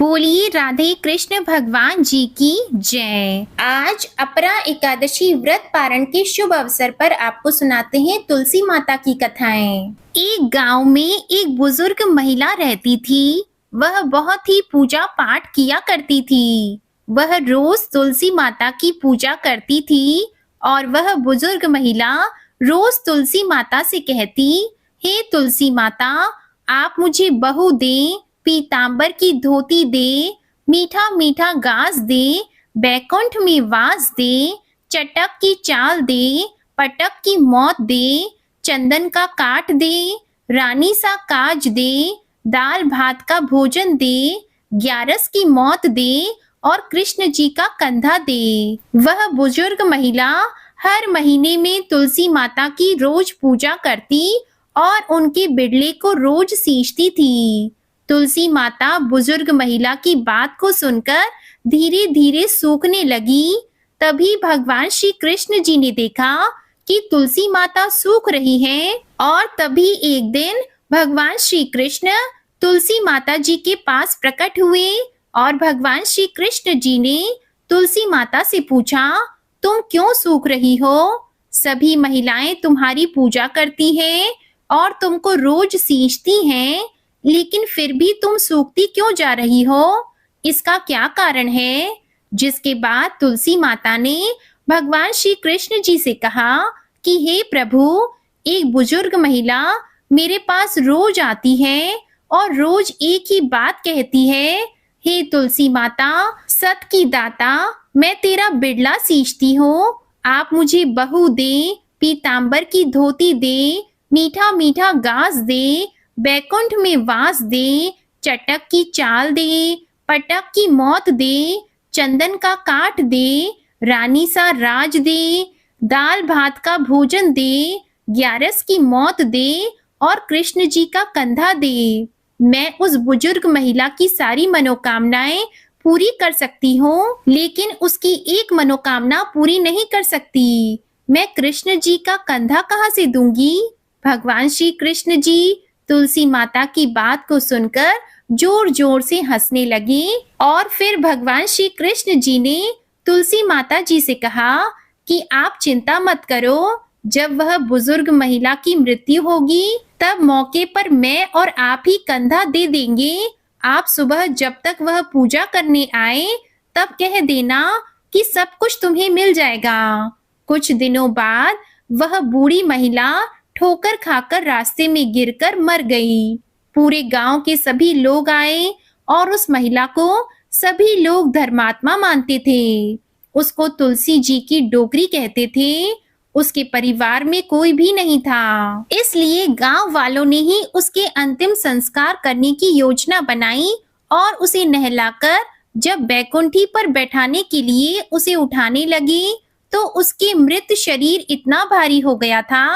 बोलिए राधे कृष्ण भगवान जी की जय। आज अपरा एकादशी व्रत पारण के शुभ अवसर पर आपको सुनाते हैं तुलसी माता की कथाएं। एक गांव में एक बुजुर्ग महिला रहती थी। वह बहुत ही पूजा पाठ किया करती थी। वह रोज तुलसी माता की पूजा करती थी और वह बुजुर्ग महिला रोज तुलसी माता से कहती, हे तुलसी माता, आप मुझे बहू दें, पीतांबर की धोती दे, मीठा मीठा गास दे, बैकुंठ में वास दे, चटक की चाल दे, पटक की मौत दे, चंदन का काट दे, रानी सा काज दे, दाल भात का भोजन दे, ग्यारस की मौत दे और कृष्ण जी का कंधा दे। वह बुजुर्ग महिला हर महीने में तुलसी माता की रोज पूजा करती और उनके बिड़ले को रोज सींचती थी। तुलसी माता बुजुर्ग महिला की बात को सुनकर धीरे धीरे सूखने लगी। तभी भगवान श्री कृष्ण जी ने देखा कि तुलसी माता सूख रही है और तभी एक दिन भगवान श्री कृष्ण तुलसी माता जी के पास प्रकट हुए और भगवान श्री कृष्ण जी ने तुलसी माता से पूछा, तुम क्यों सूख रही हो? सभी महिलाएं तुम्हारी पूजा करती हैं और तुमको रोज सींचती हैं, लेकिन फिर भी तुम सूखती क्यों जा रही हो? इसका क्या कारण है? जिसके बाद तुलसी माता ने भगवान श्री कृष्ण जी से कहा कि हे प्रभु, एक बुजुर्ग महिला मेरे पास रोज आती है और रोज एक ही बात कहती है, हे तुलसी माता, सत की दाता, मैं तेरा बिड़ला सींचती हूँ, आप मुझे बहू दे, पीतांबर की धोती दे, मीठा मीठा गास दे, बैकुंठ में वास दे, चटक की चाल दे, पटक की मौत दे, चंदन का काट दे, रानी सा राज दे, दाल भात का भोजन दे, ग्यारस की मौत दे और कृष्ण जी का कंधा दे। मैं उस बुजुर्ग महिला की सारी मनोकामनाएं पूरी कर सकती हूँ, लेकिन उसकी एक मनोकामना पूरी नहीं कर सकती। मैं कृष्ण जी का कंधा कहाँ से दूंगी? भगवान श्री कृष्ण जी तुलसी माता की बात को सुनकर जोर जोर से हंसने लगे और फिर भगवान श्री कृष्ण जी ने तुलसी माता जी से कहा कि आप चिंता मत करो, जब वह बुजुर्ग महिला की मृत्यु होगी तब मौके पर मैं और आप ही कंधा दे देंगे। आप सुबह जब तक वह पूजा करने आए तब कह देना कि सब कुछ तुम्हें मिल जाएगा। कुछ दिनों बाद वह बूढ़ी महिला ठोकर खाकर रास्ते में गिरकर मर गई। पूरे गांव के सभी लोग आए और उस महिला को सभी लोग धर्मात्मा मानते थे। उसको तुलसी जी की डोकरी कहते थे। उसके परिवार में कोई भी नहीं था, इसलिए गांव वालों ने ही उसके अंतिम संस्कार करने की योजना बनाई और उसे नहलाकर जब बैकुंठी पर बैठाने के लिए उसे उठाने लगे तो उसके मृत शरीर इतना भारी हो गया था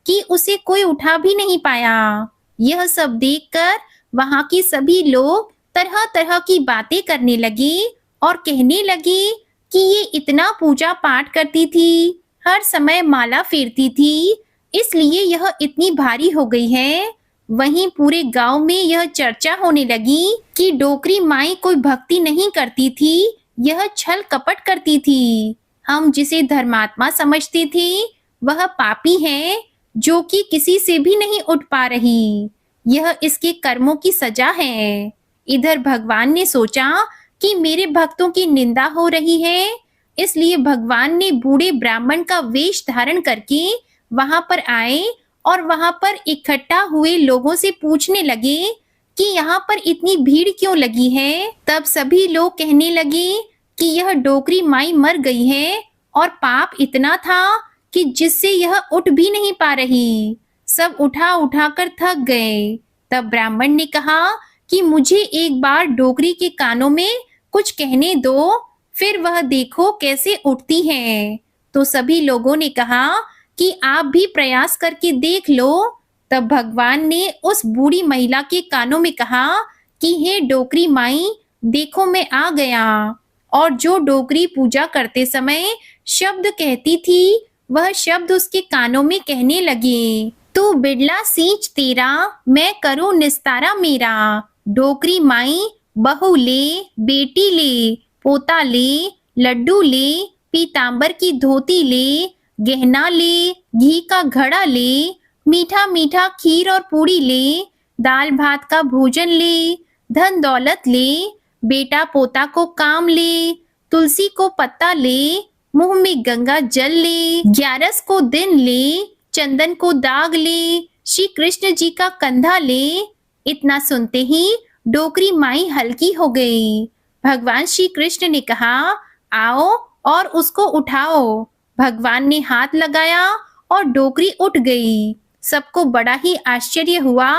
कि उसे कोई उठा भी नहीं पाया। यह सब देखकर वहां के सभी लोग तरह तरह की बातें करने लगे और कहने लगे कि ये इतना पूजा पाठ करती थी, हर समय माला फेरती थी, इसलिए यह इतनी भारी हो गई है। वहीं पूरे गांव में यह चर्चा होने लगी कि डोकरी माई कोई भक्ति नहीं करती थी, यह छल कपट करती थी। हम जिसे धर्मात्मा समझते थे वह पापी है जो कि किसी से भी नहीं उठ पा रही। यह इसके कर्मों की सजा है। इधर भगवान ने सोचा कि मेरे भक्तों की निंदा हो रही है, इसलिए भगवान ने बूढ़े ब्राह्मण का वेश धारण करके वहां पर आए और वहां पर इकट्ठा हुए लोगों से पूछने लगे कि यहाँ पर इतनी भीड़ क्यों लगी है। तब सभी लोग कहने लगे कि यह डोकरी माई मर गई है और पाप इतना था कि जिससे यह उठ भी नहीं पा रही। सब उठा उठा कर थक गए। तब ब्राह्मण ने कहा कि मुझे एक बार डोकरी के कानों में कुछ कहने दो, फिर वह देखो कैसे उठती है। तो सभी लोगों ने कहा कि आप भी प्रयास करके देख लो। तब भगवान ने उस बूढ़ी महिला के कानों में कहा कि हे डोकरी माई, देखो मैं आ गया। और जो डोकरी पूजा करते समय शब्द कहती थी वह शब्द उसके कानों में कहने लगे, तू बिड़ला सींच तेरा, मैं करूं निस्तारा मेरा। डोकरी माई बहू ले, बेटी ले, पोता ले, लड्डू ले, पीतांबर की धोती ले, गहना ले, घी का घड़ा ले, मीठा मीठा खीर और पूड़ी ले, दाल भात का भोजन ले, धन दौलत ले, बेटा पोता को काम ले, तुलसी को पत्ता ले, मुंह में गंगा जल ले, 11 को दिन ले, चंदन को दाग ले, श्री कृष्ण जी का कंधा ले। इतना सुनते ही डोकरी माई हल्की हो गई। भगवान श्री कृष्ण ने कहा, आओ और उसको उठाओ। भगवान ने हाथ लगाया और डोकरी उठ गई। सबको बड़ा ही आश्चर्य हुआ।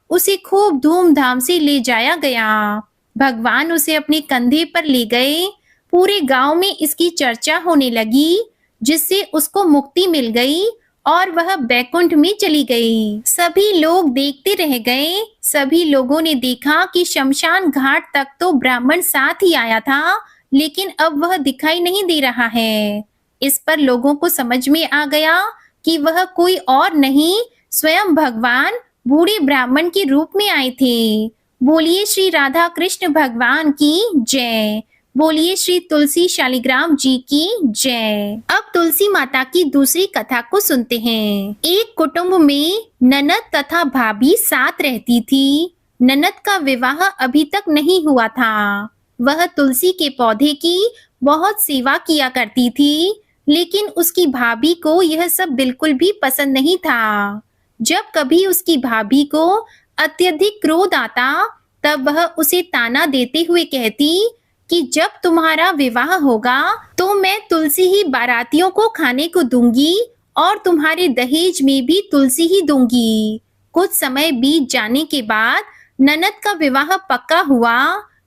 उसे खूब धूमधाम से ले जाया गया। भगवान उसे अपने कंधे पर ले गए। पूरे गांव में इसकी चर्चा होने लगी, जिससे उसको मुक्ति मिल गई और वह बैकुंठ में चली गई। सभी लोग देखते रह गए। सभी लोगों ने देखा कि शमशान घाट तक तो ब्राह्मण साथ ही आया था, लेकिन अब वह दिखाई नहीं दे रहा है। इस पर लोगों को समझ में आ गया कि वह कोई और नहीं, स्वयं भगवान बूढ़े ब्राह्मण के रूप में आए थे। बोलिए श्री राधा कृष्ण भगवान की जय। बोलिए श्री तुलसी शालिग्राम जी की जय। अब तुलसी माता की दूसरी कथा को सुनते हैं। एक कुटुंब में ननद तथा भाभी साथ रहती थी। ननद का विवाह अभी तक नहीं हुआ था। वह तुलसी के पौधे की बहुत सेवा किया करती थी, लेकिन उसकी भाभी को यह सब बिल्कुल भी पसंद नहीं था। जब कभी उसकी भाभी को अत्यधिक क्रोध आता, तब वह उसे ताना देते हुए कहती कि जब तुम्हारा विवाह होगा तो मैं तुलसी ही बारातियों को खाने को दूंगी और तुम्हारे दहेज में भी तुलसी ही दूंगी। कुछ समय बीत जाने के बाद ननद का विवाह पक्का हुआ।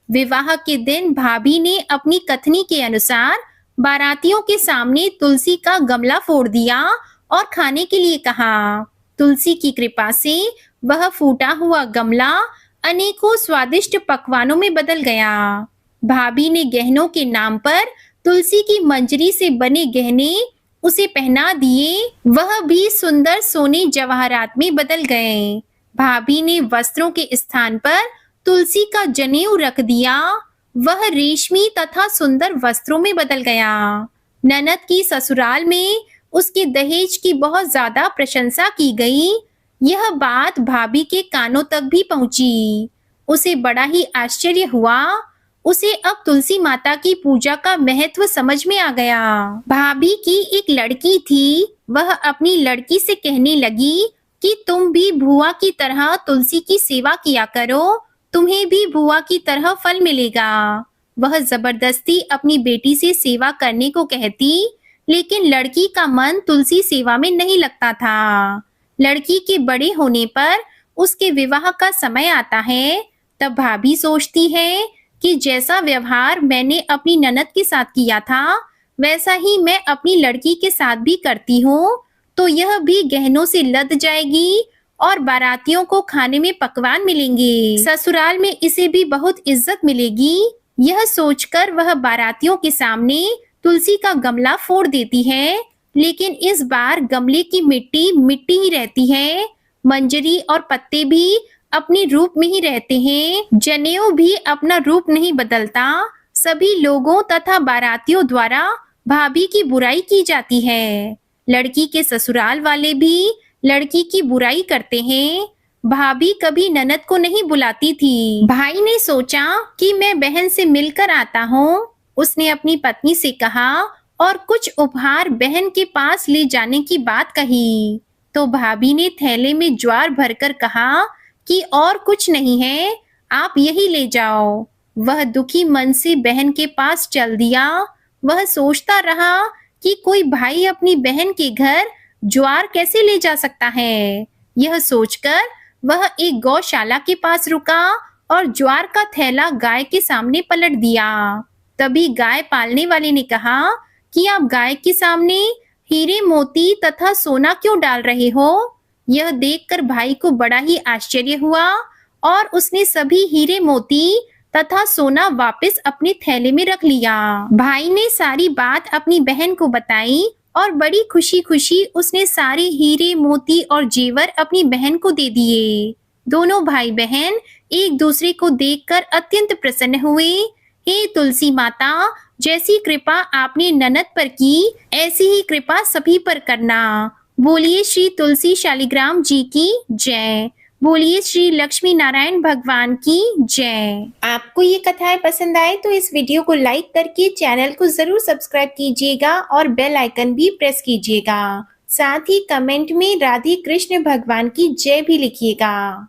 विवाह के दिन भाभी ने अपनी कथनी के अनुसार बारातियों के सामने तुलसी का गमला फोड़ दिया और खाने के लिए कहा। तुलसी की कृपा से वह फूटा हुआ गमला अनेकों स्वादिष्ट पकवानों में बदल गया। भाभी ने गहनों के नाम पर तुलसी की मंजरी से बने गहने उसे पहना दिए। वह भी सुंदर सोने जवाहरात में बदल गए। भाभी ने वस्त्रों के स्थान पर तुलसी का जनेऊ रख दिया। वह रेशमी तथा सुंदर वस्त्रों में बदल गया। ननद की ससुराल में उसके दहेज की बहुत ज्यादा प्रशंसा की गई। यह बात भाभी के कानों तक भी पहुंची। उसे बड़ा ही आश्चर्य हुआ। उसे अब तुलसी माता की पूजा का महत्व समझ में आ गया। भाभी की एक लड़की थी। वह अपनी लड़की से कहने लगी कि तुम भी बुआ की तरह तुलसी की सेवा किया करो, तुम्हें भी बुआ की तरह फल मिलेगा। वह जबरदस्ती अपनी बेटी से सेवा करने को कहती, लेकिन लड़की का मन तुलसी सेवा में नहीं लगता था। लड़की के बड़े होने पर उसके विवाह का समय आता है, तब भाभी सोचती है कि जैसा व्यवहार मैंने अपनी ननद के साथ किया था, वैसा ही मैं अपनी लड़की के साथ भी करती हूँ, तो यह भी गहनों से लद जाएगी और बारातियों को खाने में पकवान मिलेंगे। ससुराल में इसे भी बहुत इज्जत मिलेगी। यह सोचकर वह बारातियों के सामने तुलसी का गमला फोड़ देती है, लेकिन इस बार गमले की मिट्टी मिट्टी ही रहती है। मंजरी और पत्ते भी अपने रूप में ही रहते हैं। जनेऊ भी अपना रूप नहीं बदलता। सभी लोगों तथा बारातियों द्वारा भाभी की बुराई की जाती है। लड़की के ससुराल वाले भी लड़की की बुराई करते हैं। भाभी कभी ननद को नहीं बुलाती थी। भाई ने सोचा कि मैं बहन से मिलकर आता हूँ। उसने अपनी पत्नी से कहा और कुछ उपहार बहन के पास ले जाने की बात कही। तो भाभी ने थैले में ज्वार भरकर कहा कि और कुछ नहीं है, आप यही ले जाओ। वह दुखी मन से बहन के पास चल दिया। वह सोचता रहा कि कोई भाई अपनी बहन के घर ज्वार कैसे ले जा सकता है। यह सोचकर वह एक गौशाला के पास रुका और ज्वार का थैला गाय के सामने पलट दिया। तभी गाय पालने वाले ने कहा कि आप गाय के सामने हीरे मोती तथा सोना क्यों डाल रहे हो। यह देखकर भाई को बड़ा ही आश्चर्य हुआ और उसने सभी हीरे मोती तथा सोना वापस अपने थैले में रख लिया। भाई ने सारी बात अपनी बहन को बताई और बड़ी खुशी खुशी उसने सारे हीरे मोती और जेवर अपनी बहन को दे दिए। दोनों भाई बहन एक दूसरे को देखकर अत्यंत प्रसन्न हुए। हे तुलसी माता, जैसी कृपा आपने ननद पर की, ऐसी ही कृपा सभी पर करना। बोलिए श्री तुलसी शालिग्राम जी की जय। बोलिए श्री लक्ष्मी नारायण भगवान की जय। आपको ये कथाएं पसंद आए तो इस वीडियो को लाइक करके चैनल को जरूर सब्सक्राइब कीजिएगा और बेल आइकन भी प्रेस कीजिएगा। साथ ही कमेंट में राधे कृष्ण भगवान की जय भी लिखिएगा।